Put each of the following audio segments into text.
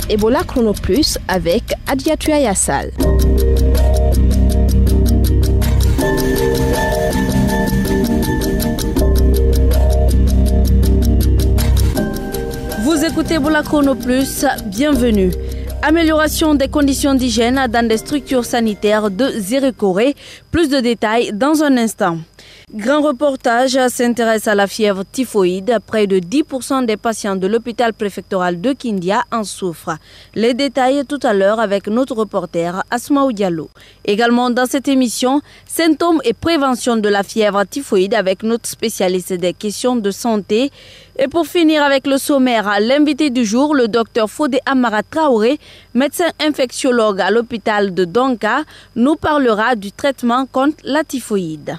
Ebola Chrono Plus avec Adiatua Yassal. Vous écoutez Ebola Chrono Plus, bienvenue. Amélioration des conditions d'hygiène dans des structures sanitaires de Zérékoré. Plus de détails dans un instant. Grand reportage s'intéresse à la fièvre typhoïde. Près de 10% des patients de l'hôpital préfectoral de Kindia en souffrent. Les détails tout à l'heure avec notre reporter Asmaou Diallo. Également dans cette émission, symptômes et prévention de la fièvre typhoïde avec notre spécialiste des questions de santé. Et pour finir avec le sommaire, l'invité du jour, le docteur Fodé Amara Traoré, médecin infectiologue à l'hôpital de Donka, nous parlera du traitement contre la typhoïde.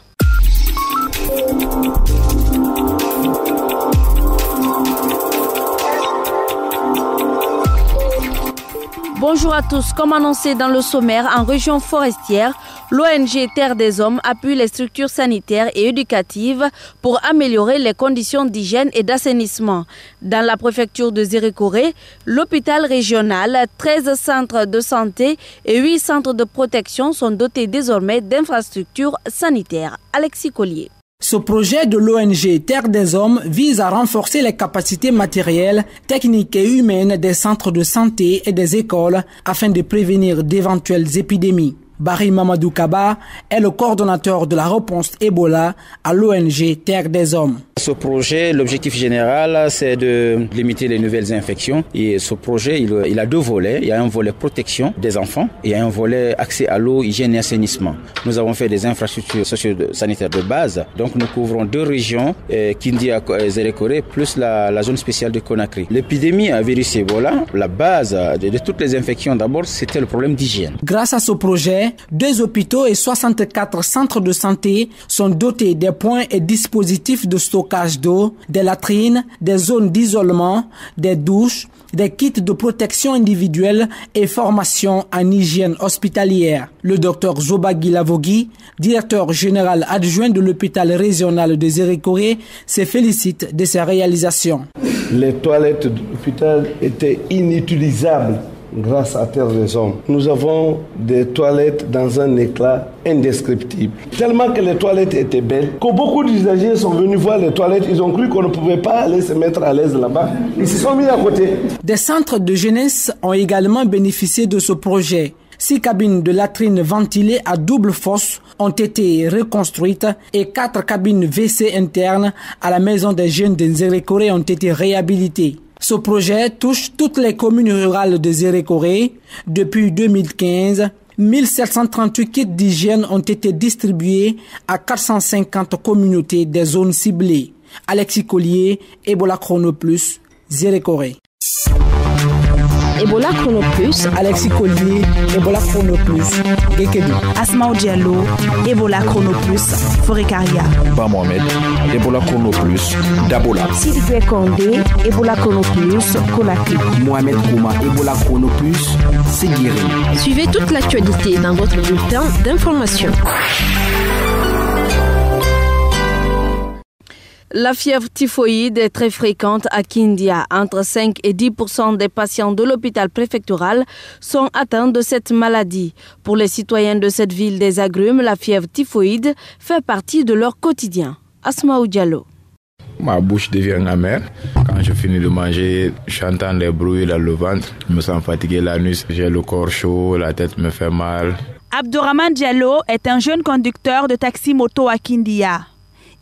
Bonjour à tous. Comme annoncé dans le sommaire, en région forestière, l'ONG Terre des Hommes appuie les structures sanitaires et éducatives pour améliorer les conditions d'hygiène et d'assainissement. Dans la préfecture de Zérékoré, l'hôpital régional, 13 centres de santé et 8 centres de protection sont dotés désormais d'infrastructures sanitaires. Alexis Collier. Ce projet de l'ONG Terre des Hommes vise à renforcer les capacités matérielles, techniques et humaines des centres de santé et des écoles afin de prévenir d'éventuelles épidémies. Barry Mamadou Kaba est le coordonnateur de la réponse Ebola à l'ONG Terre des Hommes. Ce projet, l'objectif général, c'est de limiter les nouvelles infections. Et ce projet, il a deux volets. Il y a un volet protection des enfants et il y a un volet accès à l'eau, hygiène et assainissement. Nous avons fait des infrastructures socio-sanitaires de base. Donc nous couvrons deux régions, Kindia et Zérékoré, plus la zone spéciale de Conakry. L'épidémie à virus Ebola, la base de toutes les infections d'abord, c'était le problème d'hygiène. Grâce à ce projet, 2 hôpitaux et 64 centres de santé sont dotés des points et dispositifs de stockage d'eau, des latrines, des zones d'isolement, des douches, des kits de protection individuelle et formation en hygiène hospitalière. Le docteur Zobagui Lavogui, directeur général adjoint de l'hôpital régional de Zérékoré, se félicite de ces réalisations. Les toilettes de l'hôpital étaient inutilisables grâce à Terre des Hommes. Nous avons des toilettes dans un éclat indescriptible. Tellement que les toilettes étaient belles, que beaucoup d'usagers sont venus voir les toilettes, ils ont cru qu'on ne pouvait pas aller se mettre à l'aise là-bas. Ils se sont mis à côté. Des centres de jeunesse ont également bénéficié de ce projet. 6 cabines de latrines ventilées à double fosse ont été reconstruites et 4 cabines WC internes à la maison des jeunes de Zérékoré ont été réhabilitées. Ce projet touche toutes les communes rurales de Zérékoré. Depuis 2015, 1738 kits d'hygiène ont été distribués à 450 communautés des zones ciblées. Alexis Collier, Ebola Chrono Plus, Zérékoré. Ebola Chrono Plus, Alexis Collier, Ebola Chrono Plus, Gekedou. Asmaou Diallo, Ebola Chrono Plus, Forécaria. Ba Mohamed, Ebola Chrono Plus, Dabola. Sidi Condé, Ebola Chrono Plus, Conakry. Mohamed Kouma, Ebola Chrono Plus, Séguiré. Suivez toute l'actualité dans votre bulletin d'information. La fièvre typhoïde est très fréquente à Kindia. Entre 5 et 10% des patients de l'hôpital préfectoral sont atteints de cette maladie. Pour les citoyens de cette ville des agrumes, la fièvre typhoïde fait partie de leur quotidien. Asmaou Diallo. Ma bouche devient amère. Quand je finis de manger, j'entends des bruits dans le ventre. Je me sens fatigué la nuit. J'ai le corps chaud, la tête me fait mal. Abdourahmane Diallo est un jeune conducteur de taxi-moto à Kindia.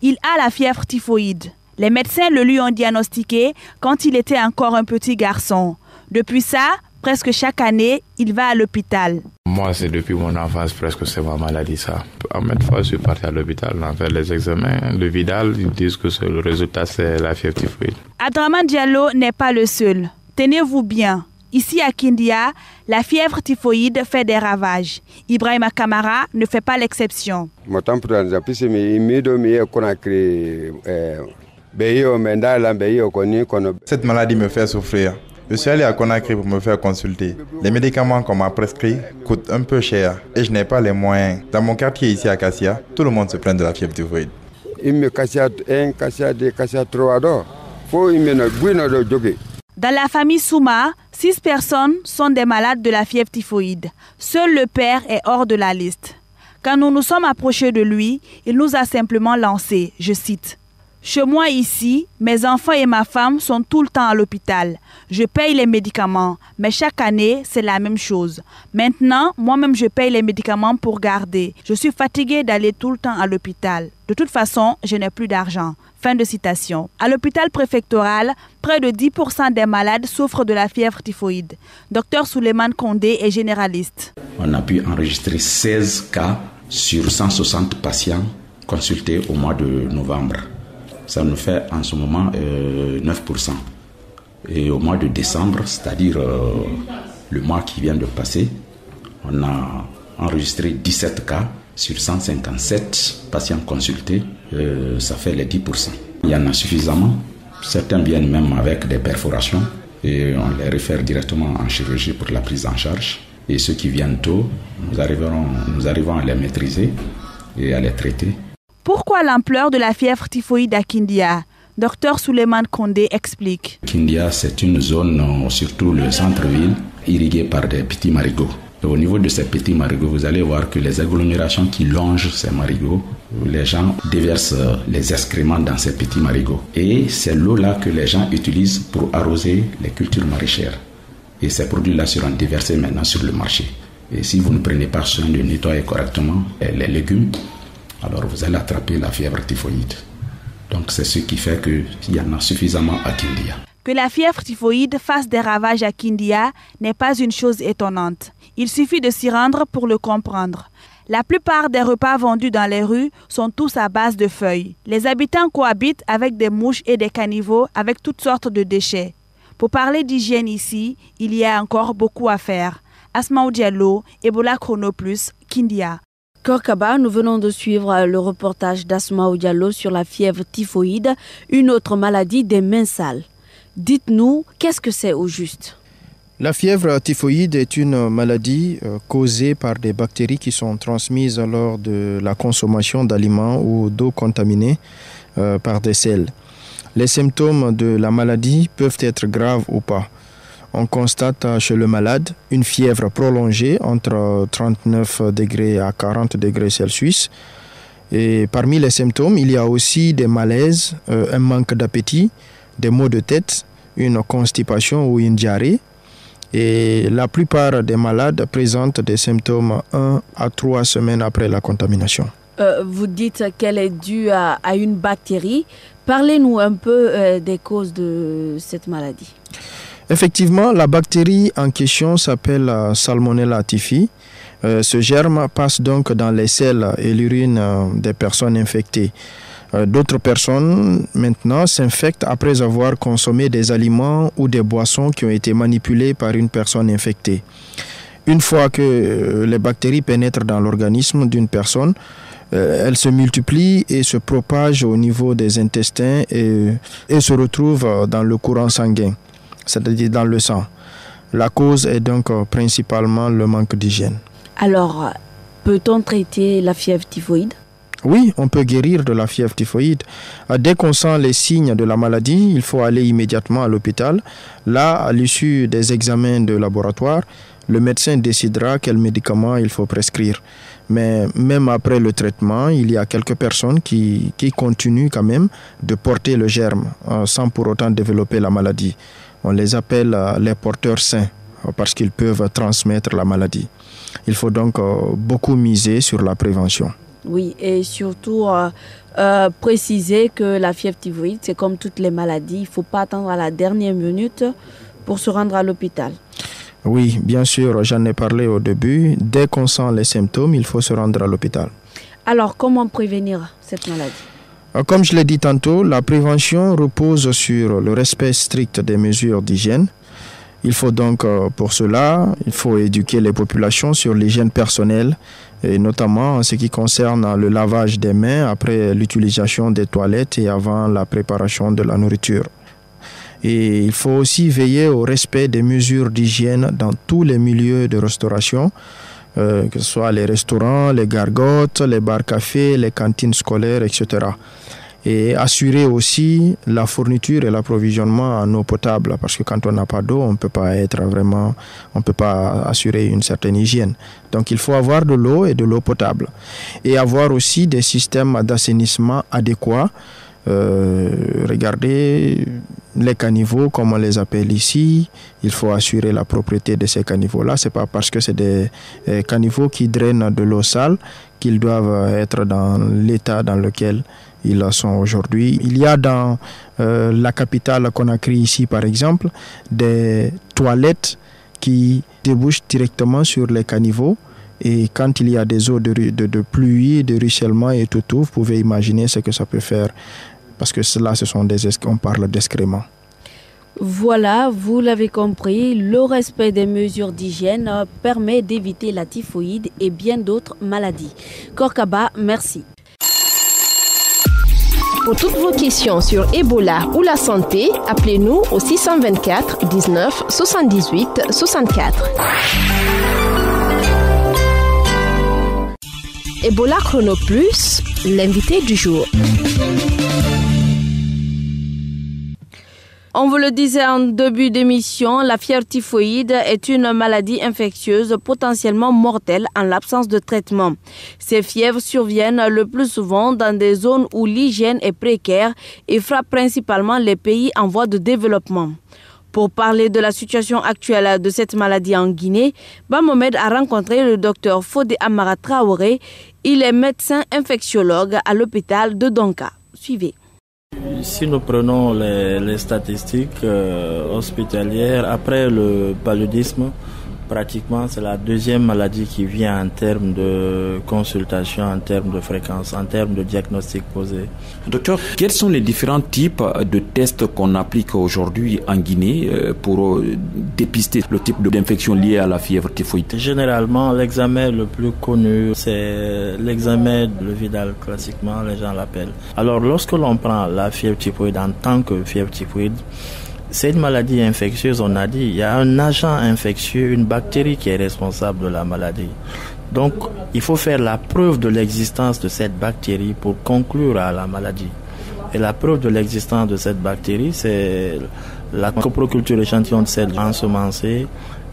Il a la fièvre typhoïde. Les médecins le lui ont diagnostiqué quand il était encore un petit garçon. Depuis ça, presque chaque année, il va à l'hôpital. Moi, c'est depuis mon enfance, presque c'est ma maladie, ça. En même fois, je suis parti à l'hôpital, on a fait les examens. Le Vidal, ils disent que le résultat, c'est la fièvre typhoïde. Abdourahmane Diallo n'est pas le seul. Tenez-vous bien. Ici à Kindia, la fièvre typhoïde fait des ravages. Ibrahima Kamara ne fait pas l'exception. Cette maladie me fait souffrir. Je suis allé à Conakry pour me faire consulter. Les médicaments qu'on m'a prescrits coûtent un peu cher et je n'ai pas les moyens. Dans mon quartier ici à Kassia, tout le monde se plaint de la fièvre typhoïde. Dans la famille Souma, 6 personnes sont des malades de la fièvre typhoïde. Seul le père est hors de la liste. Quand nous nous sommes approchés de lui, il nous a simplement lancé, je cite, « Chez moi ici, mes enfants et ma femme sont tout le temps à l'hôpital. Je paye les médicaments, mais chaque année, c'est la même chose. Maintenant, moi-même, je paye les médicaments pour garder. Je suis fatigué d'aller tout le temps à l'hôpital. De toute façon, je n'ai plus d'argent. » Fin de citation. À l'hôpital préfectoral, près de 10% des malades souffrent de la fièvre typhoïde. Dr Souleymane Kondé est généraliste. On a pu enregistrer 16 cas sur 160 patients consultés au mois de novembre. Ça nous fait en ce moment 9%. Et au mois de décembre, c'est-à-dire le mois qui vient de passer, on a enregistré 17 cas sur 157 patients consultés. Ça fait les 10%. Il y en a suffisamment. Certains viennent même avec des perforations et on les réfère directement en chirurgie pour la prise en charge. Et ceux qui viennent tôt, nous arrivons à les maîtriser et à les traiter. Pourquoi l'ampleur de la fièvre typhoïde à Kindia? Dr Souleymane Kondé explique. Kindia, c'est une zone, surtout le centre-ville, irriguée par des petits marigots. Et au niveau de ces petits marigots, vous allez voir que les agglomérations qui longent ces marigots, les gens déversent les excréments dans ces petits marigots. Et c'est l'eau-là que les gens utilisent pour arroser les cultures maraîchères. Et ces produits-là seront déversés maintenant sur le marché. Et si vous ne prenez pas soin de nettoyer correctement les légumes, alors vous allez attraper la fièvre typhoïde. Donc c'est ce qui fait qu'il y en a suffisamment à Kindia. Que la fièvre typhoïde fasse des ravages à Kindia n'est pas une chose étonnante. Il suffit de s'y rendre pour le comprendre. La plupart des repas vendus dans les rues sont tous à base de feuilles. Les habitants cohabitent avec des mouches et des caniveaux avec toutes sortes de déchets. Pour parler d'hygiène ici, il y a encore beaucoup à faire. Asmaou Diallo, Ebola Chrono Plus, Kindia. Korkaba, nous venons de suivre le reportage d'Asmaou Diallo sur la fièvre typhoïde, une autre maladie des mains sales. Dites-nous, qu'est-ce que c'est au juste? La fièvre typhoïde est une maladie causée par des bactéries qui sont transmises lors de la consommation d'aliments ou d'eau contaminée par des sels. Les symptômes de la maladie peuvent être graves ou pas. On constate chez le malade une fièvre prolongée entre 39 degrés à 40 degrés Celsius. Et parmi les symptômes, il y a aussi des malaises, un manque d'appétit, des maux de tête, une constipation ou une diarrhée. Et la plupart des malades présentent des symptômes 1 à 3 semaines après la contamination. Vous dites qu'elle est due à une bactérie. Parlez-nous un peu des causes de cette maladie. Effectivement, la bactérie en question s'appelle Salmonella typhi. Ce germe passe donc dans les selles et l'urine des personnes infectées. D'autres personnes, maintenant, s'infectent après avoir consommé des aliments ou des boissons qui ont été manipulés par une personne infectée. Une fois que les bactéries pénètrent dans l'organisme d'une personne, elles se multiplient et se propagent au niveau des intestins et se retrouvent dans le courant sanguin, c'est-à-dire dans le sang. La cause est donc principalement le manque d'hygiène. Alors, peut-on traiter la fièvre typhoïde? Oui, on peut guérir de la fièvre typhoïde. Dès qu'on sent les signes de la maladie, il faut aller immédiatement à l'hôpital. Là, à l'issue des examens de laboratoire, le médecin décidera quel médicament il faut prescrire. Mais même après le traitement, il y a quelques personnes qui continuent quand même de porter le germe sans pour autant développer la maladie. On les appelle les porteurs sains parce qu'ils peuvent transmettre la maladie. Il faut donc beaucoup miser sur la prévention. Oui, et surtout préciser que la fièvre typhoïde, c'est comme toutes les maladies. Il ne faut pas attendre à la dernière minute pour se rendre à l'hôpital. Oui, bien sûr, j'en ai parlé au début. Dès qu'on sent les symptômes, il faut se rendre à l'hôpital. Alors, comment prévenir cette maladie? Comme je l'ai dit tantôt, la prévention repose sur le respect strict des mesures d'hygiène. Il faut donc, pour cela, il faut éduquer les populations sur l'hygiène personnelle, et notamment en ce qui concerne le lavage des mains après l'utilisation des toilettes et avant la préparation de la nourriture. Et il faut aussi veiller au respect des mesures d'hygiène dans tous les milieux de restauration, que ce soit les restaurants, les gargotes, les bars-cafés, les cantines scolaires, etc. Et assurer aussi la fourniture et l'approvisionnement en eau potable, parce que quand on n'a pas d'eau, on peut pas assurer une certaine hygiène. Donc il faut avoir de l'eau et de l'eau potable. Et avoir aussi des systèmes d'assainissement adéquats. Regardez les caniveaux, comme on les appelle ici. Il faut assurer la propriété de ces caniveaux-là. C'est pas parce que c'est des caniveaux qui drainent de l'eau sale qu'ils doivent être dans l'état dans lequel ils sont aujourd'hui. Il y a dans la capitale Conakry ici, par exemple, des toilettes qui débouchent directement sur les caniveaux. Et quand il y a des eaux de pluie, de ruissellement et tout, vous pouvez imaginer ce que ça peut faire. Parce que là, on parle d'excréments. Voilà, vous l'avez compris, le respect des mesures d'hygiène permet d'éviter la typhoïde et bien d'autres maladies. Korkaba, merci. Pour toutes vos questions sur Ebola ou la santé, appelez-nous au 624 19 78 64. Ebola Chrono Plus, l'invité du jour. On vous le disait en début d'émission, la fièvre typhoïde est une maladie infectieuse potentiellement mortelle en l'absence de traitement. Ces fièvres surviennent le plus souvent dans des zones où l'hygiène est précaire et frappent principalement les pays en voie de développement. Pour parler de la situation actuelle de cette maladie en Guinée, Bamomed a rencontré le docteur Fodé Amara Traoré. Il est médecin infectiologue à l'hôpital de Donka. Suivez. Si nous prenons les statistiques hospitalières, après le paludisme, pratiquement c'est la deuxième maladie qui vient en termes de consultation, en termes de fréquence, en termes de diagnostic posé. Docteur, quels sont les différents types de tests qu'on applique aujourd'hui en Guinée pour dépister le type d'infection liée à la fièvre typhoïde? Généralement, l'examen le plus connu, c'est l'examen de Vidal, classiquement, les gens l'appellent. Alors, lorsque l'on prend la fièvre typhoïde en tant que fièvre typhoïde, c'est une maladie infectieuse, on a dit. Il y a un agent infectieux, une bactérie qui est responsable de la maladie. Donc, il faut faire la preuve de l'existence de cette bactérie pour conclure à la maladie. Et la preuve de l'existence de cette bactérie, c'est la coproculture échantillon de sel ensemencé,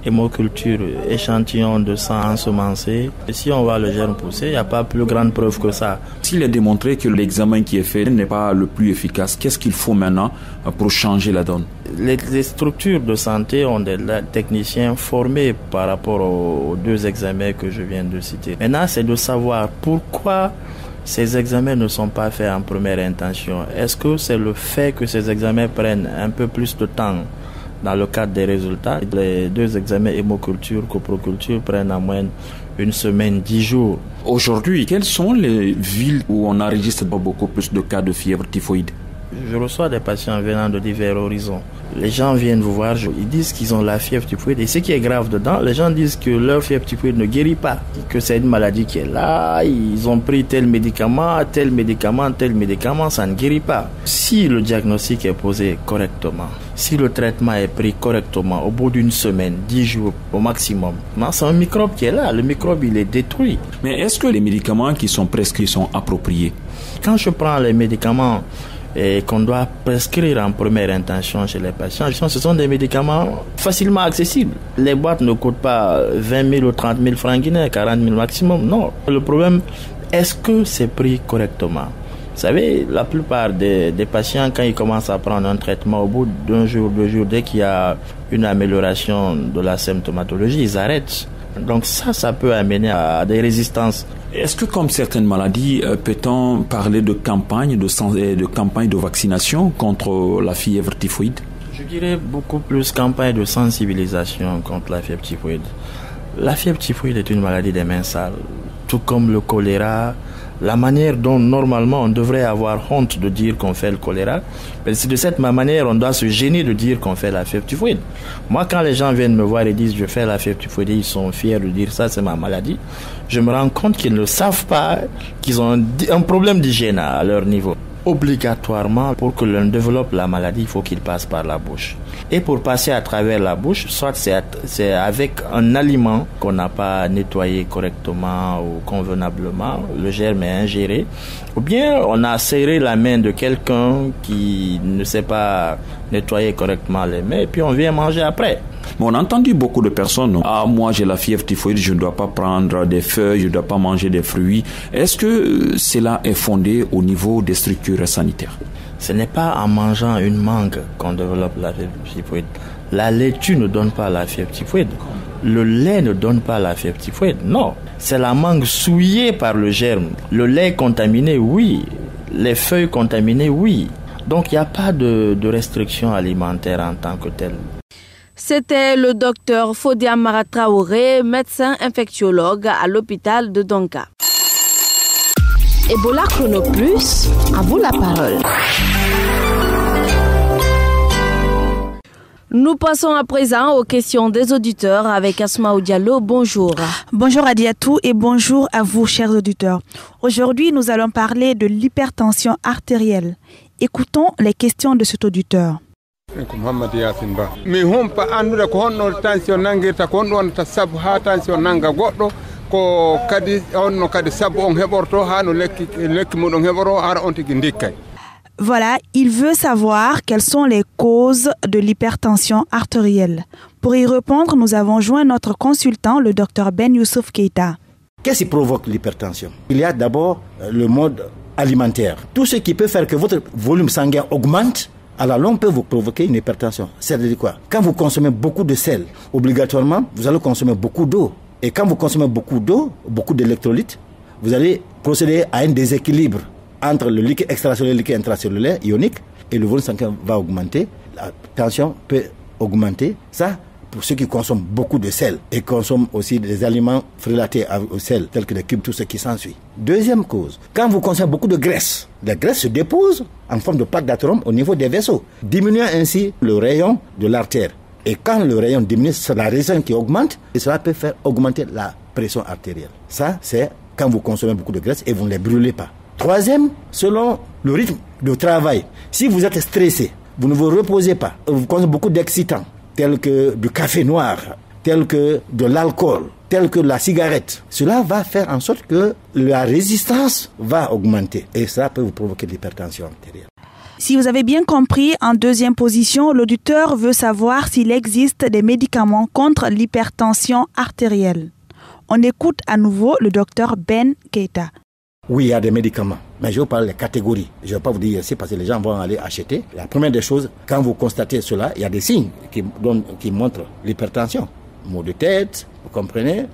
hémoculture échantillon de sang ensemencé. Et si on voit le germe pousser, il n'y a pas plus grande preuve que ça. S'il est démontré que l'examen qui est fait n'est pas le plus efficace, qu'est-ce qu'il faut maintenant pour changer la donne? Les structures de santé ont des techniciens formés par rapport aux deux examens que je viens de citer. Maintenant, c'est de savoir pourquoi ces examens ne sont pas faits en première intention. Est-ce que c'est le fait que ces examens prennent un peu plus de temps dans le cadre des résultats? Les deux examens hémoculture, coproculture prennent en moyenne une semaine, 10 jours. Aujourd'hui, quelles sont les villes où on enregistre beaucoup plus de cas de fièvre typhoïde? Je reçois des patients venant de divers horizons. Les gens viennent vous voir, ils disent qu'ils ont la fièvre typhoïde. Et ce qui est grave dedans, les gens disent que leur fièvre typhoïde ne guérit pas, que c'est une maladie qui est là, ils ont pris tel médicament, ça ne guérit pas. Si le diagnostic est posé correctement, si le traitement est pris correctement, au bout d'une semaine, 10 jours au maximum, c'est un microbe qui est là, le microbe il est détruit. Mais est-ce que les médicaments qui sont prescrits sont appropriés? Quand je prends les médicaments et qu'on doit prescrire en première intention chez les patients, ce sont des médicaments facilement accessibles. Les boîtes ne coûtent pas 20 000 ou 30 000 francs guinéens, 40 000 maximum, non. Le problème, est-ce que c'est pris correctement? Vous savez, la plupart des patients, quand ils commencent à prendre un traitement, au bout d'un jour, 2 jours, dès qu'il y a une amélioration de la symptomatologie, ils arrêtent. Donc ça peut amener à des résistances. Est-ce que comme certaines maladies, peut-on parler de campagne de vaccination contre la fièvre typhoïde? Je dirais beaucoup plus campagne de sensibilisation contre la fièvre typhoïde. La fièvre typhoïde est une maladie des mains sales, tout comme le choléra. La manière dont normalement on devrait avoir honte de dire qu'on fait le choléra, mais c'est de cette manière on doit se gêner de dire qu'on fait la fièvre typhoïde. Moi, quand les gens viennent me voir et disent je fais la fièvre typhoïde, ils sont fiers de dire ça, c'est ma maladie. Je me rends compte qu'ils ne savent pas qu'ils ont un problème d'hygiène à leur niveau. obligatoirement, pour que l'on développe la maladie, il faut qu'il passe par la bouche. Et pour passer à travers la bouche, soit c'est avec un aliment qu'on n'a pas nettoyé correctement ou convenablement, le germe est ingéré, ou bien on a serré la main de quelqu'un qui ne sait pas nettoyer correctement les mains, et puis on vient manger après. Mais on a entendu beaucoup de personnes, moi j'ai la fièvre typhoïde, je ne dois pas prendre des feuilles, je ne dois pas manger des fruits. Est-ce que cela est fondé au niveau des structures sanitaires? Ce n'est pas en mangeant une mangue qu'on développe la fièvre typhoïde. La laitue ne donne pas la fièvre typhoïde. Le lait ne donne pas la fièvre typhoïde. Non, c'est la mangue souillée par le germe. Le lait contaminé, oui. Les feuilles contaminées, oui. Donc il n'y a pas de restriction alimentaire en tant que telle. C'était le docteur Fodia Mara Traoré, médecin infectiologue à l'hôpital de Donka. Ebola Chrono Plus, à vous la parole. Nous passons à présent aux questions des auditeurs avec Asmaou Diallo. Bonjour. Bonjour Adiatou et bonjour à vous, chers auditeurs. Aujourd'hui, nous allons parler de l'hypertension artérielle. Écoutons les questions de cet auditeur. Voilà, il veut savoir quelles sont les causes de l'hypertension artérielle. Pour y répondre, nous avons joint notre consultant, le Dr Ben Youssouf Keita. Qu'est-ce qui provoque l'hypertension? Il y a d'abord le mode alimentaire. Tout ce qui peut faire que votre volume sanguin augmente, à la longue peut vous provoquer une hypertension. C'est-à-dire quoi? Quand vous consommez beaucoup de sel, obligatoirement, vous allez consommer beaucoup d'eau. Et quand vous consommez beaucoup d'eau, beaucoup d'électrolytes, vous allez procéder à un déséquilibre entre le liquide extracellulaire et le liquide intracellulaire ionique, et le volume sanguin va augmenter. La tension peut augmenter. Ça, pour ceux qui consomment beaucoup de sel et consomment aussi des aliments frélatés au sel, tels que des cubes, tout ce qui s'ensuit. Deuxième cause, quand vous consommez beaucoup de graisse, la graisse se dépose en forme de plaque d'athérome au niveau des vaisseaux, diminuant ainsi le rayon de l'artère. Et quand le rayon diminue, c'est la résistance qui augmente, et cela peut faire augmenter la pression artérielle. Ça, c'est quand vous consommez beaucoup de graisse et vous ne les brûlez pas. Troisième, selon le rythme de travail, si vous êtes stressé, vous ne vous reposez pas, vous consommez beaucoup d'excitants, tels que du café noir, tels que de l'alcool, tels que la cigarette, cela va faire en sorte que la résistance va augmenter, et ça peut vous provoquer de l'hypertension artérielle. Si vous avez bien compris, en deuxième position, l'auditeur veut savoir s'il existe des médicaments contre l'hypertension artérielle. On écoute à nouveau le docteur Ben Keita. Oui, il y a des médicaments, mais je vous parle des catégories. Je ne vais pas vous dire ici parce que les gens vont aller acheter. La première des choses, quand vous constatez cela, il y a des signes qui montrent l'hypertension. Maux de tête, vous comprenez,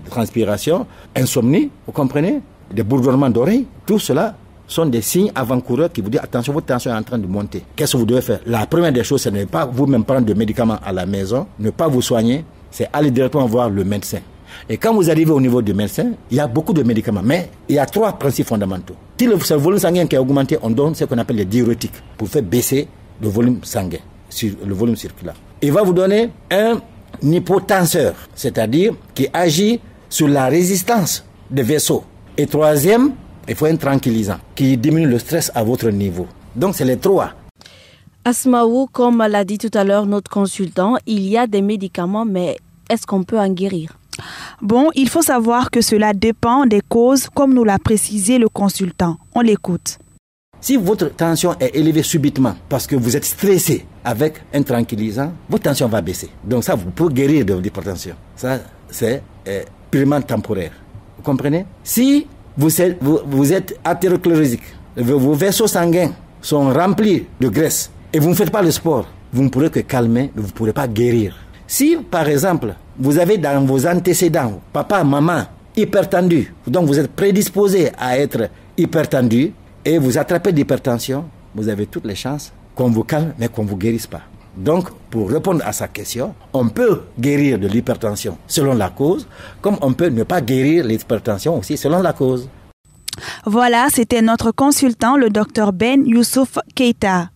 transpiration, insomnie, vous comprenez, des bourdonnements d'oreilles, tout cela sont des signes avant-coureurs qui vous disent attention, votre tension est en train de monter. Qu'est-ce que vous devez faire? La première des choses, ce n'est pas vous-même prendre de médicaments à la maison, ne pas vous soigner, c'est aller directement voir le médecin. Et quand vous arrivez au niveau du médecin, il y a beaucoup de médicaments, mais il y a trois principes fondamentaux. Si le volume sanguin qui est augmenté, on donne ce qu'on appelle les diurétiques pour faire baisser le volume sanguin, le volume circulaire. Il va vous donner un hypotenseur, c'est-à-dire qui agit sur la résistance des vaisseaux. Et troisième, il faut un tranquillisant qui diminue le stress à votre niveau. Donc c'est les trois. Asmaou, comme l'a dit tout à l'heure notre consultant, il y a des médicaments, mais est-ce qu'on peut en guérir? Bon, il faut savoir que cela dépend des causes, comme nous l'a précisé le consultant. On l'écoute. Si votre tension est élevée subitement parce que vous êtes stressé avec un tranquillisant, votre tension va baisser. Donc ça, vous pouvez guérir de l'hypertension. Ça, c'est purement temporaire. Vous comprenez? Si vous êtes athérosclérotique, vos vaisseaux sanguins sont remplis de graisse et vous ne faites pas le sport, vous ne pourrez que calmer, mais vous ne pourrez pas guérir. Si, par exemple, vous avez dans vos antécédents, papa, maman, hypertendu, donc vous êtes prédisposé à être hypertendu et vous attrapez d'hypertension, vous avez toutes les chances qu'on vous calme, mais qu'on ne vous guérisse pas. Donc, pour répondre à sa question, on peut guérir de l'hypertension selon la cause, comme on peut ne pas guérir l'hypertension aussi selon la cause. Voilà, c'était notre consultant, le Dr Ben Youssouf Keita.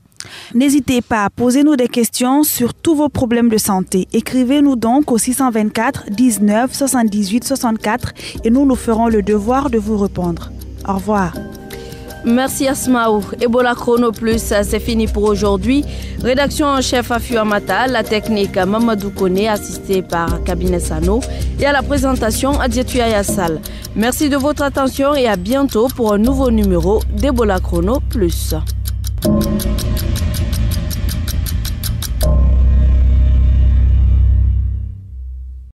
N'hésitez pas à poser nous des questions sur tous vos problèmes de santé. Écrivez-nous donc au 624 19 78 64 et nous ferons le devoir de vous répondre. Au revoir. Merci Asmaou. Ebola Chrono Plus, c'est fini pour aujourd'hui. Rédaction en chef Afio Amata, la technique Mamadou Kone, assisté par Cabinet Sano, et à la présentation Adjetuya Yassal. Merci de votre attention et à bientôt pour un nouveau numéro d'Ebola Chrono Plus.